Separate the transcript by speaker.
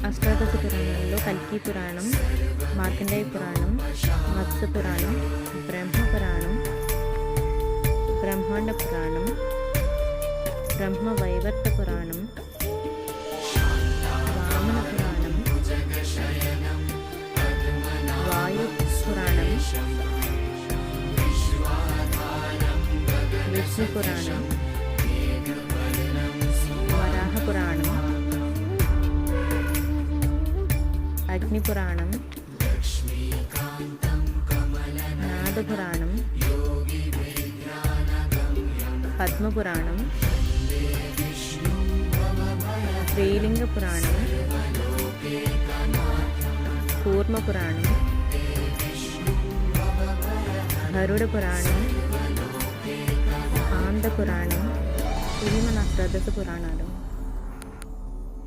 Speaker 1: అష్టాదశ పురాణాలలో కల్కి పురాణం, మార్కండేయ పురాణం, మత్స్య పురాణం, బ్రహ్మ పురాణం, బ్రహ్మాండ పురాణం, బ్రహ్మ వైవర్త పురాణం, వామన పురాణం, వాయు పురాణం, విష్ణు పురాణం, వరాహ పురాణం, అగ్ని పురాణం, నాద పురాణం, పద్మ పురాణం, శ్రీలింగ పురాణం, కూర్మ పురాణం, గరుడ పురాణం, ఆంధ్ర పురాణం. ఇవి మన అష్టాదశ పురాణాలు.